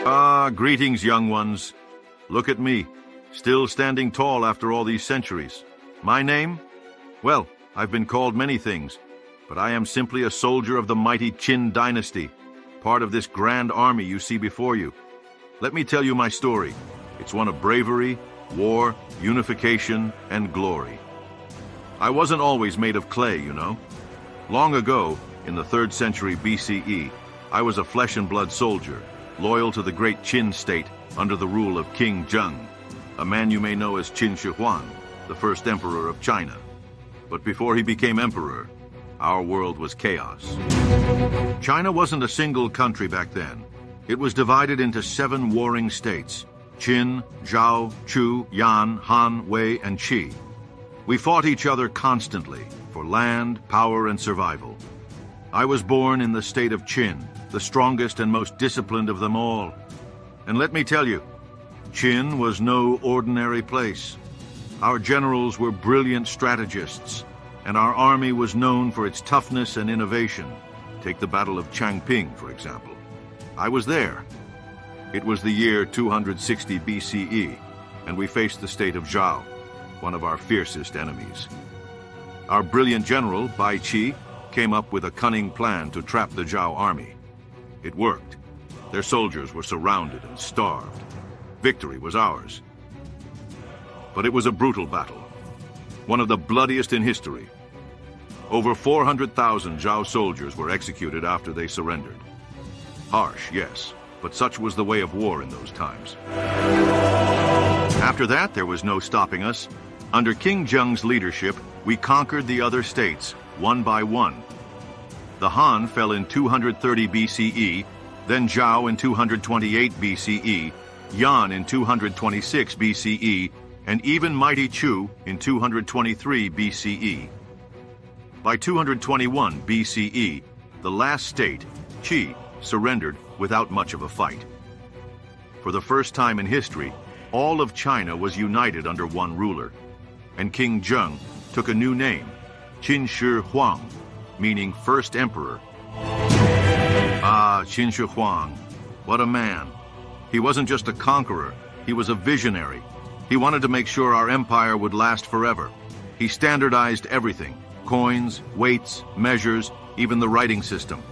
Greetings, young ones. Look at me, still standing tall after all these centuries. My name? Well, I've been called many things, but I am simply a soldier of the mighty Qin Dynasty, part of this grand army you see before you. Let me tell you my story. It's one of bravery, war, unification, and glory. I wasn't always made of clay, you know. Long ago, in the 3rd century BCE, I was a flesh and blood soldier, loyal to the great Qin state under the rule of King Zheng, a man you may know as Qin Shi Huang, the first emperor of China. But before he became emperor, our world was chaos. China wasn't a single country back then. It was divided into 7 warring states: Qin, Zhao, Chu, Yan, Han, Wei, and Qi. We fought each other constantly for land, power, and survival. I was born in the state of Qin, the strongest and most disciplined of them all. And let me tell you, Qin was no ordinary place. Our generals were brilliant strategists, and our army was known for its toughness and innovation. Take the Battle of Changping, for example. I was there. It was the year 260 BCE, and we faced the state of Zhao, one of our fiercest enemies. Our brilliant general, Bai Qi, came up with a cunning plan to trap the Zhao army. It worked. Their soldiers were surrounded and starved. Victory was ours. But it was a brutal battle, one of the bloodiest in history. Over 400,000 Zhao soldiers were executed after they surrendered. Harsh, yes, but such was the way of war in those times. After that, there was no stopping us. Under King Zheng's leadership, we conquered the other states, one by one. The Han fell in 230 BCE, then Zhao in 228 BCE, Yan in 226 BCE, and even mighty Chu in 223 BCE. By 221 BCE, the last state, Qi, surrendered without much of a fight. For the first time in history, all of China was united under one ruler, and King Zheng took a new name, Qin Shi Huang, meaning first emperor. Qin Shi Huang, what a man. He wasn't just a conqueror, he was a visionary. He wanted to make sure our empire would last forever. He standardized everything: coins, weights, measures, even the writing system.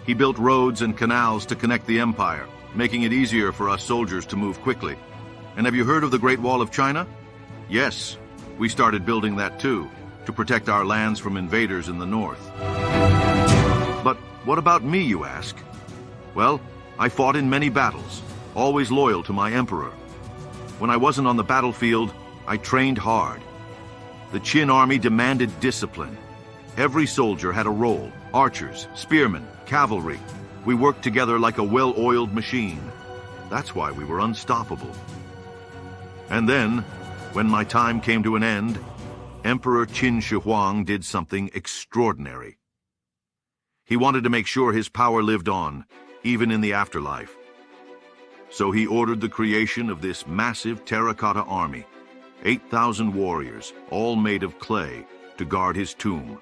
He built roads and canals to connect the empire, making it easier for us soldiers to move quickly. And have you heard of the Great Wall of China? Yes, we started building that too, to protect our lands from invaders in the north. But what about me, you ask? Well, I fought in many battles, always loyal to my emperor. When I wasn't on the battlefield, I trained hard. The Qin army demanded discipline. Every soldier had a role: archers, spearmen, cavalry. We worked together like a well-oiled machine. That's why we were unstoppable. And then, when my time came to an end, Emperor Qin Shi Huang did something extraordinary. He wanted to make sure his power lived on, even in the afterlife. So he ordered the creation of this massive Terracotta Army, 8,000 warriors, all made of clay, to guard his tomb.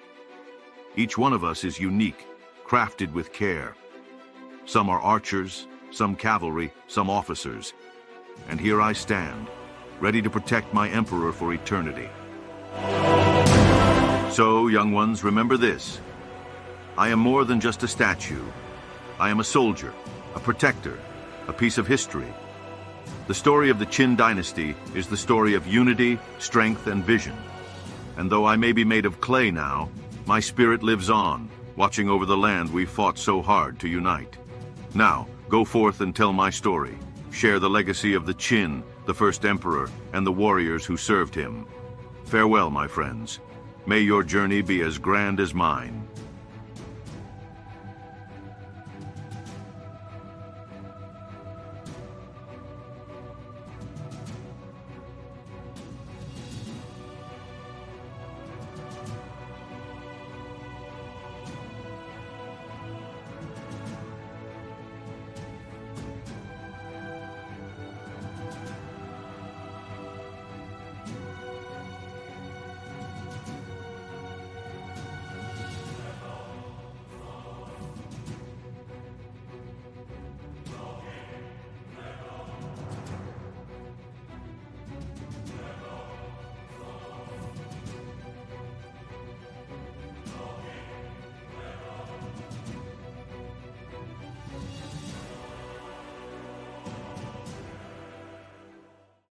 Each one of us is unique, crafted with care. Some are archers, some cavalry, some officers. And here I stand, ready to protect my emperor for eternity. So, young ones, remember this. I am more than just a statue. I am a soldier, a protector, a piece of history. The story of the Qin Dynasty is the story of unity, strength, and vision. And though I may be made of clay now, my spirit lives on, watching over the land we fought so hard to unite. Now, go forth and tell my story. Share the legacy of the Qin, the first emperor, and the warriors who served him. Farewell, my friends. May your journey be as grand as mine.